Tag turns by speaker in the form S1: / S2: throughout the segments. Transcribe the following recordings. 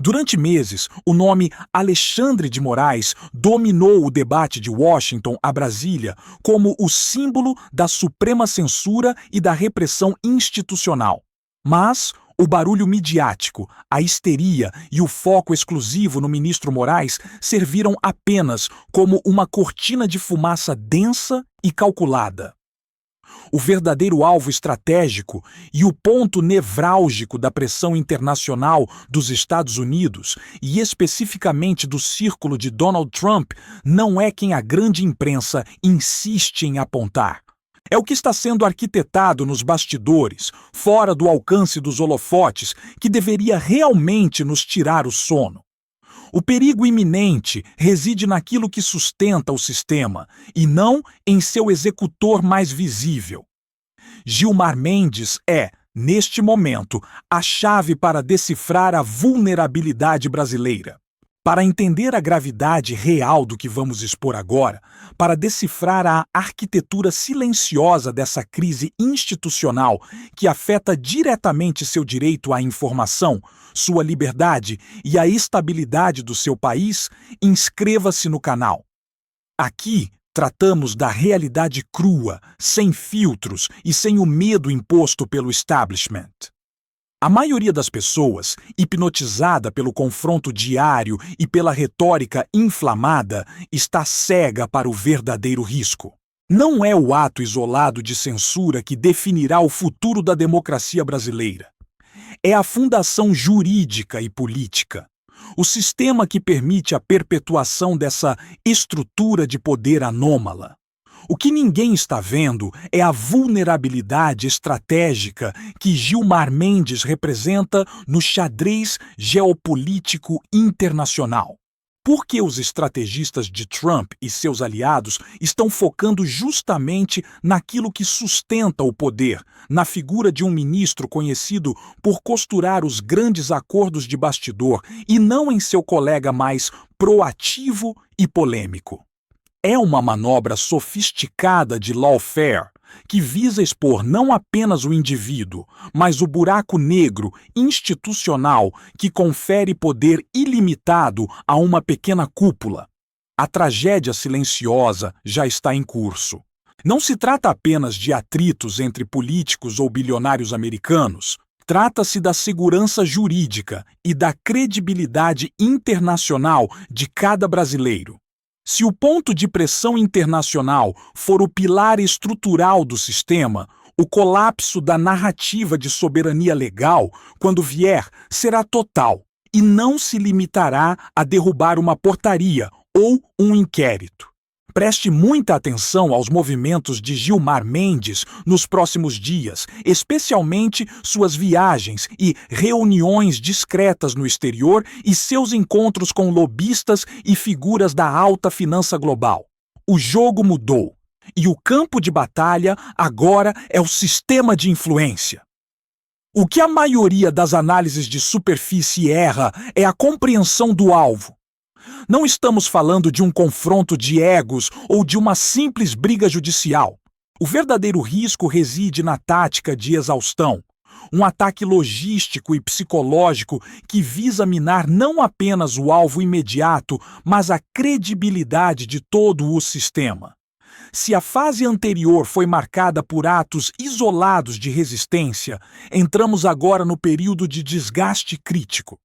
S1: Durante meses, o nome Alexandre de Moraes dominou o debate de Washington a Brasília como o símbolo da suprema censura e da repressão institucional. Mas o barulho midiático, a histeria e o foco exclusivo no ministro Moraes serviram apenas como uma cortina de fumaça densa e calculada. O verdadeiro alvo estratégico e o ponto nevrálgico da pressão internacional dos Estados Unidos, e especificamente do círculo de Donald Trump, não é quem a grande imprensa insiste em apontar. É o que está sendo arquitetado nos bastidores, fora do alcance dos holofotes, que deveria realmente nos tirar o sono. O perigo iminente reside naquilo que sustenta o sistema, e não em seu executor mais visível. Gilmar Mendes é, neste momento, a chave para decifrar a vulnerabilidade brasileira. Para entender a gravidade real do que vamos expor agora, para decifrar a arquitetura silenciosa dessa crise institucional que afeta diretamente seu direito à informação, sua liberdade e a estabilidade do seu país, inscreva-se no canal. Aqui tratamos da realidade crua, sem filtros e sem o medo imposto pelo establishment. A maioria das pessoas, hipnotizada pelo confronto diário e pela retórica inflamada, está cega para o verdadeiro risco. Não é o ato isolado de censura que definirá o futuro da democracia brasileira. É a fundação jurídica e política, o sistema que permite a perpetuação dessa estrutura de poder anômala. O que ninguém está vendo é a vulnerabilidade estratégica que Gilmar Mendes representa no xadrez geopolítico internacional. Por que os estrategistas de Trump e seus aliados estão focando justamente naquilo que sustenta o poder, na figura de um ministro conhecido por costurar os grandes acordos de bastidor e não em seu colega mais proativo e polêmico? É uma manobra sofisticada de lawfare que visa expor não apenas o indivíduo, mas o buraco negro institucional que confere poder ilimitado a uma pequena cúpula. A tragédia silenciosa já está em curso. Não se trata apenas de atritos entre políticos ou bilionários americanos. Trata-se da segurança jurídica e da credibilidade internacional de cada brasileiro. Se o ponto de pressão internacional for o pilar estrutural do sistema, o colapso da narrativa de soberania legal, quando vier, será total e não se limitará a derrubar uma portaria ou um inquérito. Preste muita atenção aos movimentos de Gilmar Mendes nos próximos dias, especialmente suas viagens e reuniões discretas no exterior e seus encontros com lobistas e figuras da alta finança global. O jogo mudou, e o campo de batalha agora é o sistema de influência. O que a maioria das análises de superfície erra é a compreensão do alvo. Não estamos falando de um confronto de egos ou de uma simples briga judicial. O verdadeiro risco reside na tática de exaustão, um ataque logístico e psicológico que visa minar não apenas o alvo imediato, mas a credibilidade de todo o sistema. Se a fase anterior foi marcada por atos isolados de resistência, entramos agora no período de desgaste crítico.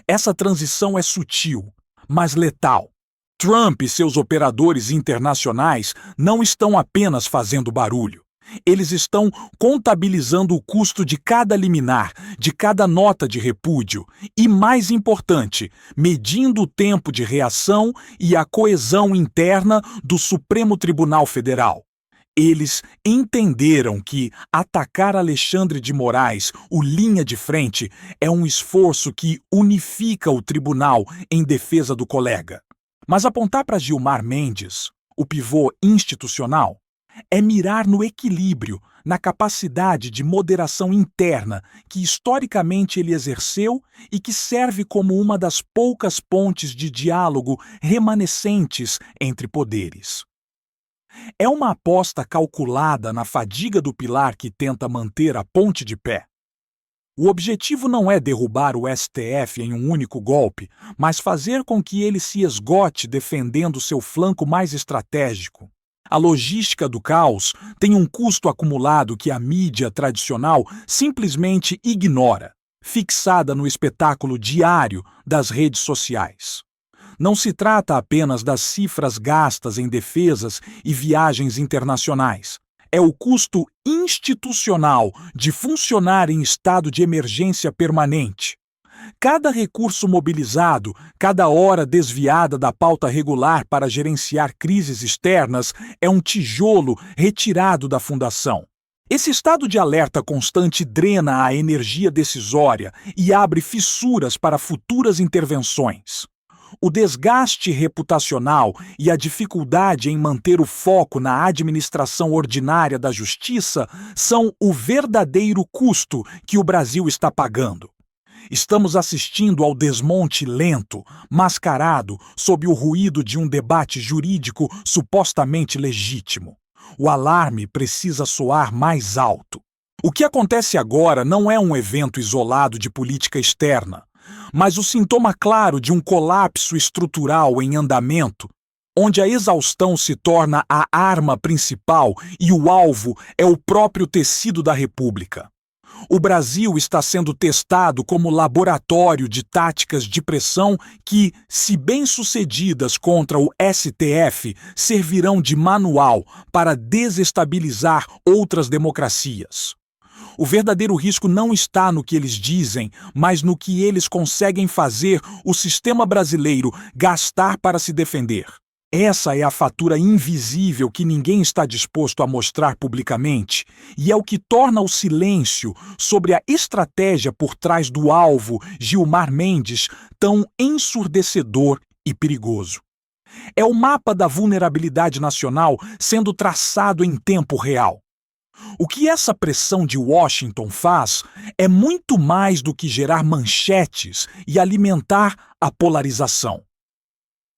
S1: Essa transição é sutil, mas letal. Trump e seus operadores internacionais não estão apenas fazendo barulho. Eles estão contabilizando o custo de cada liminar, de cada nota de repúdio e, mais importante, medindo o tempo de reação e a coesão interna do Supremo Tribunal Federal. Eles entenderam que atacar Alexandre de Moraes, o linha de frente, é um esforço que unifica o tribunal em defesa do colega. Mas apontar para Gilmar Mendes, o pivô institucional, é mirar no equilíbrio, na capacidade de moderação interna que historicamente ele exerceu e que serve como uma das poucas pontes de diálogo remanescentes entre poderes. É uma aposta calculada na fadiga do pilar que tenta manter a ponte de pé. O objetivo não é derrubar o STF em um único golpe, mas fazer com que ele se esgote defendendo seu flanco mais estratégico. A logística do caos tem um custo acumulado que a mídia tradicional simplesmente ignora, fixada no espetáculo diário das redes sociais. Não se trata apenas das cifras gastas em defesas e viagens internacionais. É o custo institucional de funcionar em estado de emergência permanente. Cada recurso mobilizado, cada hora desviada da pauta regular para gerenciar crises externas é um tijolo retirado da fundação. Esse estado de alerta constante drena a energia decisória e abre fissuras para futuras intervenções. O desgaste reputacional e a dificuldade em manter o foco na administração ordinária da justiça são o verdadeiro custo que o Brasil está pagando. Estamos assistindo ao desmonte lento, mascarado sob o ruído de um debate jurídico supostamente legítimo. O alarme precisa soar mais alto. O que acontece agora não é um evento isolado de política externa, mas o sintoma claro de um colapso estrutural em andamento, onde a exaustão se torna a arma principal e o alvo é o próprio tecido da República. O Brasil está sendo testado como laboratório de táticas de pressão que, se bem-sucedidas contra o STF, servirão de manual para desestabilizar outras democracias. O verdadeiro risco não está no que eles dizem, mas no que eles conseguem fazer o sistema brasileiro gastar para se defender. Essa é a fatura invisível que ninguém está disposto a mostrar publicamente, e é o que torna o silêncio sobre a estratégia por trás do alvo Gilmar Mendes tão ensurdecedor e perigoso. É o mapa da vulnerabilidade nacional sendo traçado em tempo real. O que essa pressão de Washington faz é muito mais do que gerar manchetes e alimentar a polarização.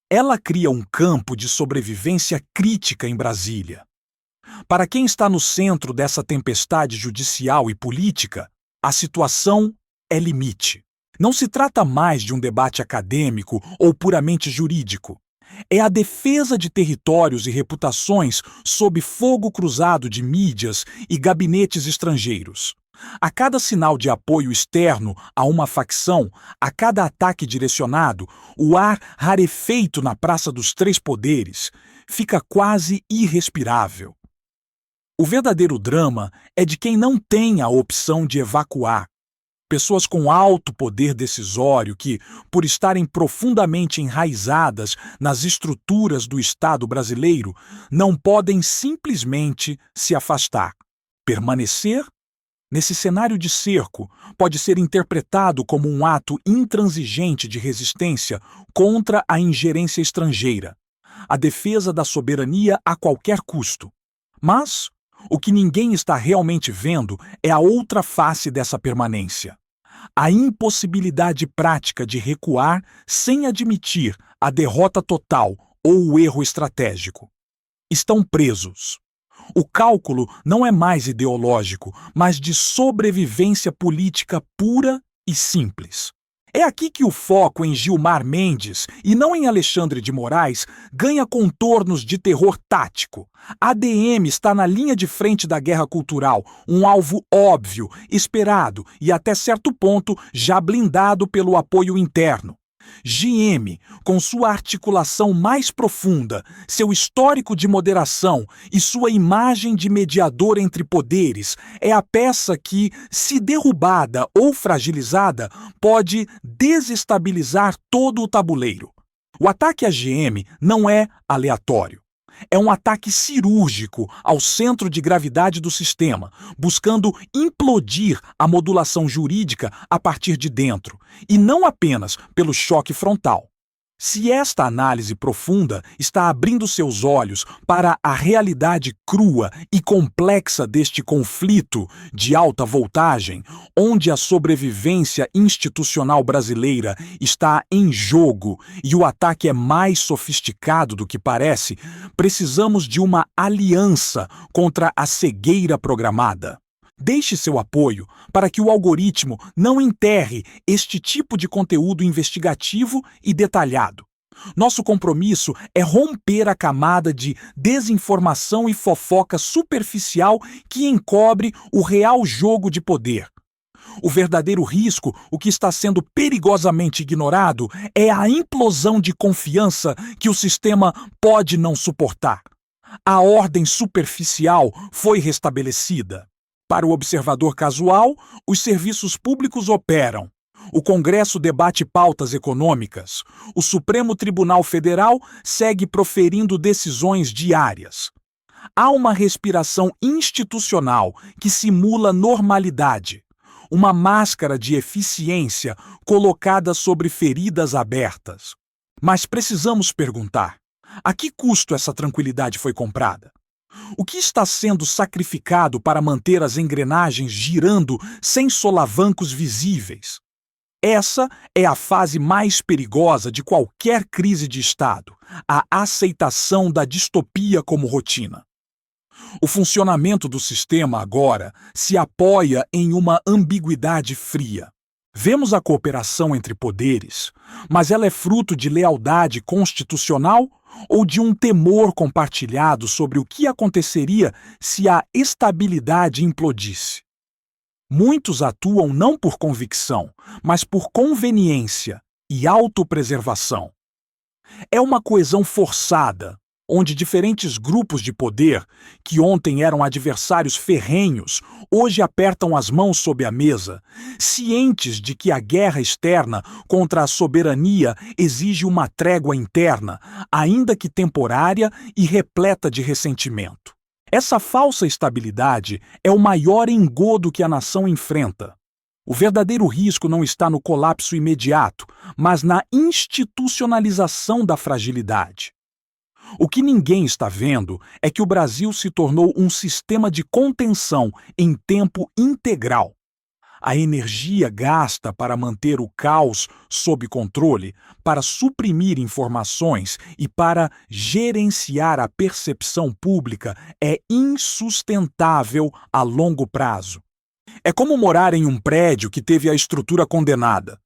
S1: Ela cria um campo de sobrevivência crítica em Brasília. Para quem está no centro dessa tempestade judicial e política, a situação é limite. Não se trata mais de um debate acadêmico ou puramente jurídico. É a defesa de territórios e reputações sob fogo cruzado de mídias e gabinetes estrangeiros. A cada sinal de apoio externo a uma facção, a cada ataque direcionado, o ar rarefeito na Praça dos Três Poderes fica quase irrespirável. O verdadeiro drama é de quem não tem a opção de evacuar. Pessoas com alto poder decisório que, por estarem profundamente enraizadas nas estruturas do Estado brasileiro, não podem simplesmente se afastar. Permanecer nesse cenário de cerco pode ser interpretado como um ato intransigente de resistência contra a ingerência estrangeira, a defesa da soberania a qualquer custo. Mas o que ninguém está realmente vendo é a outra face dessa permanência. A impossibilidade prática de recuar sem admitir a derrota total ou o erro estratégico. Estão presos. O cálculo não é mais ideológico, mas de sobrevivência política pura e simples. É aqui que o foco em Gilmar Mendes, e não em Alexandre de Moraes, ganha contornos de terror tático. A ADM está na linha de frente da guerra cultural, um alvo óbvio, esperado e até certo ponto já blindado pelo apoio interno. GM, com sua articulação mais profunda, seu histórico de moderação e sua imagem de mediador entre poderes, é a peça que, se derrubada ou fragilizada, pode desestabilizar todo o tabuleiro. O ataque à GM não é aleatório. É um ataque cirúrgico ao centro de gravidade do sistema, buscando implodir a modulação jurídica a partir de dentro, e não apenas pelo choque frontal. Se esta análise profunda está abrindo seus olhos para a realidade crua e complexa deste conflito de alta voltagem, onde a sobrevivência institucional brasileira está em jogo e o ataque é mais sofisticado do que parece, precisamos de uma aliança contra a cegueira programada. Deixe seu apoio para que o algoritmo não enterre este tipo de conteúdo investigativo e detalhado. Nosso compromisso é romper a camada de desinformação e fofoca superficial que encobre o real jogo de poder. O verdadeiro risco, o que está sendo perigosamente ignorado, é a implosão de confiança que o sistema pode não suportar. A ordem superficial foi restabelecida. Para o observador casual, os serviços públicos operam. O Congresso debate pautas econômicas. O Supremo Tribunal Federal segue proferindo decisões diárias. Há uma respiração institucional que simula normalidade. Uma máscara de eficiência colocada sobre feridas abertas. Mas precisamos perguntar: a que custo essa tranquilidade foi comprada? O que está sendo sacrificado para manter as engrenagens girando sem solavancos visíveis? Essa é a fase mais perigosa de qualquer crise de Estado, a aceitação da distopia como rotina. O funcionamento do sistema agora se apoia em uma ambiguidade fria. Vemos a cooperação entre poderes, mas ela é fruto de lealdade constitucional ou de um temor compartilhado sobre o que aconteceria se a estabilidade implodisse? Muitos atuam não por convicção, mas por conveniência e autopreservação. É uma coesão forçada, onde diferentes grupos de poder, que ontem eram adversários ferrenhos, hoje apertam as mãos sob a mesa, cientes de que a guerra externa contra a soberania exige uma trégua interna, ainda que temporária e repleta de ressentimento. Essa falsa estabilidade é o maior engodo que a nação enfrenta. O verdadeiro risco não está no colapso imediato, mas na institucionalização da fragilidade. O que ninguém está vendo é que o Brasil se tornou um sistema de contenção em tempo integral. A energia gasta para manter o caos sob controle, para suprimir informações e para gerenciar a percepção pública é insustentável a longo prazo. É como morar em um prédio que teve a estrutura condenada.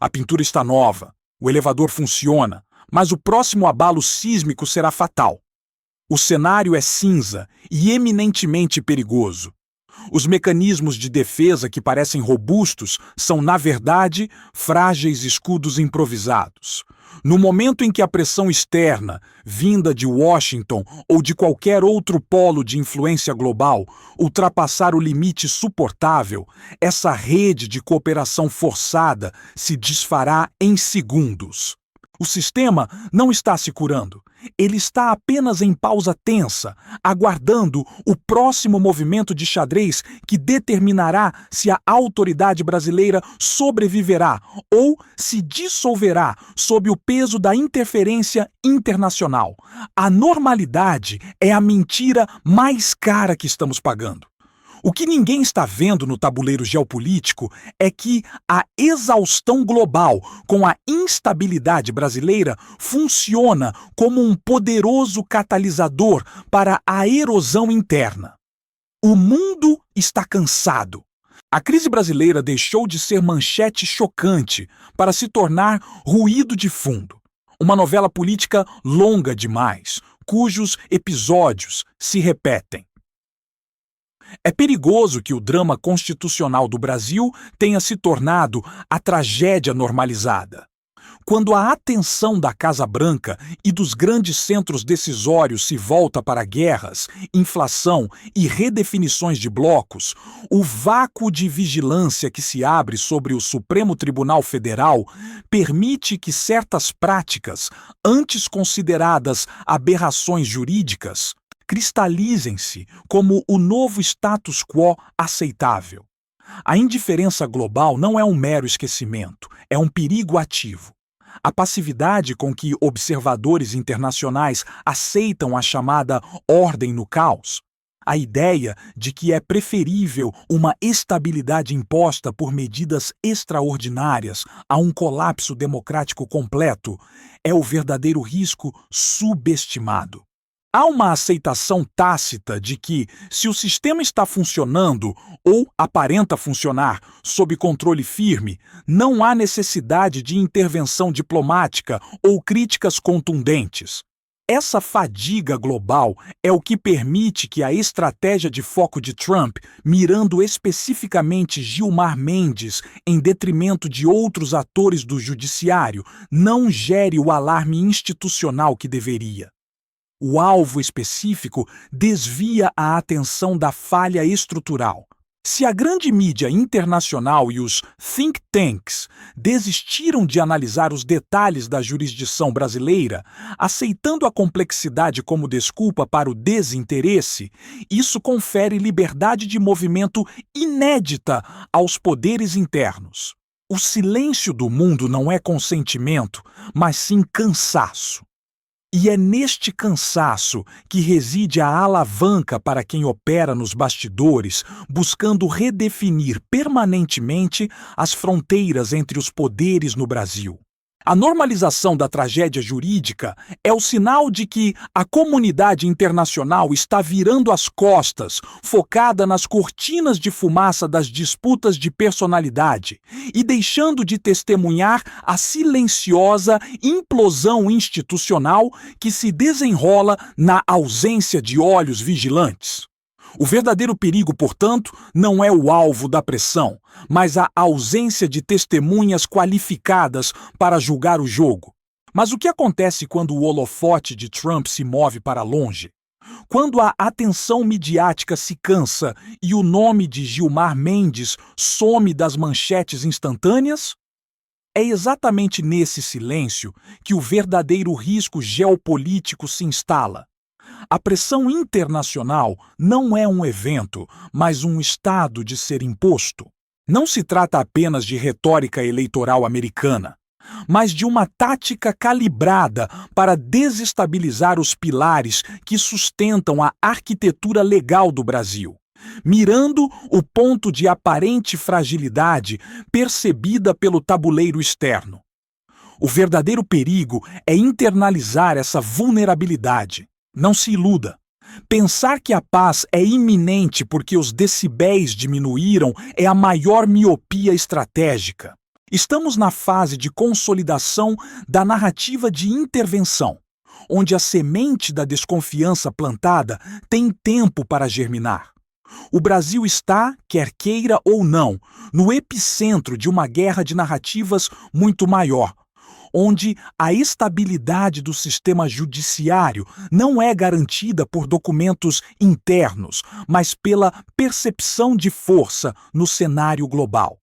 S1: A pintura está nova, o elevador funciona, mas o próximo abalo sísmico será fatal. O cenário é cinza e eminentemente perigoso. Os mecanismos de defesa que parecem robustos são, na verdade, frágeis escudos improvisados. No momento em que a pressão externa, vinda de Washington ou de qualquer outro polo de influência global, ultrapassar o limite suportável, essa rede de cooperação forçada se desfará em segundos. O sistema não está se curando. Ele está apenas em pausa tensa, aguardando o próximo movimento de xadrez que determinará se a autoridade brasileira sobreviverá ou se dissolverá sob o peso da interferência internacional. A normalidade é a mentira mais cara que estamos pagando. O que ninguém está vendo no tabuleiro geopolítico é que a exaustão global com a instabilidade brasileira funciona como um poderoso catalisador para a erosão interna. O mundo está cansado. A crise brasileira deixou de ser manchete chocante para se tornar ruído de fundo. Uma novela política longa demais, cujos episódios se repetem. É perigoso que o drama constitucional do Brasil tenha se tornado a tragédia normalizada. Quando a atenção da Casa Branca e dos grandes centros decisórios se volta para guerras, inflação e redefinições de blocos, o vácuo de vigilância que se abre sobre o Supremo Tribunal Federal permite que certas práticas, antes consideradas aberrações jurídicas, cristalizem-se como o novo status quo aceitável. A indiferença global não é um mero esquecimento, é um perigo ativo. A passividade com que observadores internacionais aceitam a chamada ordem no caos, a ideia de que é preferível uma estabilidade imposta por medidas extraordinárias a um colapso democrático completo, é o verdadeiro risco subestimado. Há uma aceitação tácita de que, se o sistema está funcionando ou aparenta funcionar sob controle firme, não há necessidade de intervenção diplomática ou críticas contundentes. Essa fadiga global é o que permite que a estratégia de foco de Trump, mirando especificamente Gilmar Mendes em detrimento de outros atores do judiciário, não gere o alarme institucional que deveria. O alvo específico desvia a atenção da falha estrutural. Se a grande mídia internacional e os think tanks desistiram de analisar os detalhes da jurisdição brasileira, aceitando a complexidade como desculpa para o desinteresse, isso confere liberdade de movimento inédita aos poderes internos. O silêncio do mundo não é consentimento, mas sim cansaço. E é neste cansaço que reside a alavanca para quem opera nos bastidores, buscando redefinir permanentemente as fronteiras entre os poderes no Brasil. A normalização da tragédia jurídica é o sinal de que a comunidade internacional está virando as costas, focada nas cortinas de fumaça das disputas de personalidade e deixando de testemunhar a silenciosa implosão institucional que se desenrola na ausência de olhos vigilantes. O verdadeiro perigo, portanto, não é o alvo da pressão, mas a ausência de testemunhas qualificadas para julgar o jogo. Mas o que acontece quando o holofote de Trump se move para longe? Quando a atenção midiática se cansa e o nome de Gilmar Mendes some das manchetes instantâneas? É exatamente nesse silêncio que o verdadeiro risco geopolítico se instala. A pressão internacional não é um evento, mas um estado de ser imposto. Não se trata apenas de retórica eleitoral americana, mas de uma tática calibrada para desestabilizar os pilares que sustentam a arquitetura legal do Brasil, mirando o ponto de aparente fragilidade percebida pelo tabuleiro externo. O verdadeiro perigo é internalizar essa vulnerabilidade. Não se iluda. Pensar que a paz é iminente porque os decibéis diminuíram é a maior miopia estratégica. Estamos na fase de consolidação da narrativa de intervenção, onde a semente da desconfiança plantada tem tempo para germinar. O Brasil está, quer queira ou não, no epicentro de uma guerra de narrativas muito maior, onde a estabilidade do sistema judiciário não é garantida por documentos internos, mas pela percepção de força no cenário global.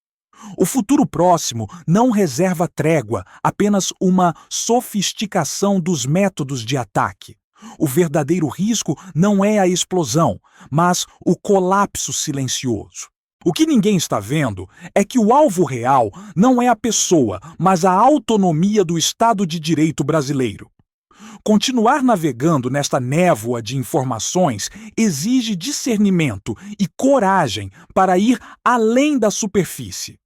S1: O futuro próximo não reserva trégua, apenas uma sofisticação dos métodos de ataque. O verdadeiro risco não é a explosão, mas o colapso silencioso. O que ninguém está vendo é que o alvo real não é a pessoa, mas a autonomia do Estado de Direito brasileiro. Continuar navegando nesta névoa de informações exige discernimento e coragem para ir além da superfície.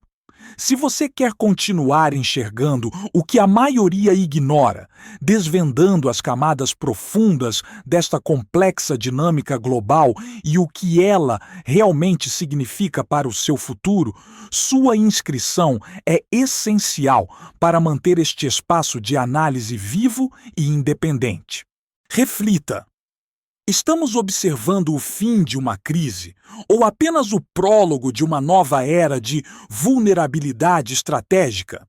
S1: Se você quer continuar enxergando o que a maioria ignora, desvendando as camadas profundas desta complexa dinâmica global e o que ela realmente significa para o seu futuro, sua inscrição é essencial para manter este espaço de análise vivo e independente. Reflita. Estamos observando o fim de uma crise ou apenas o prólogo de uma nova era de vulnerabilidade estratégica?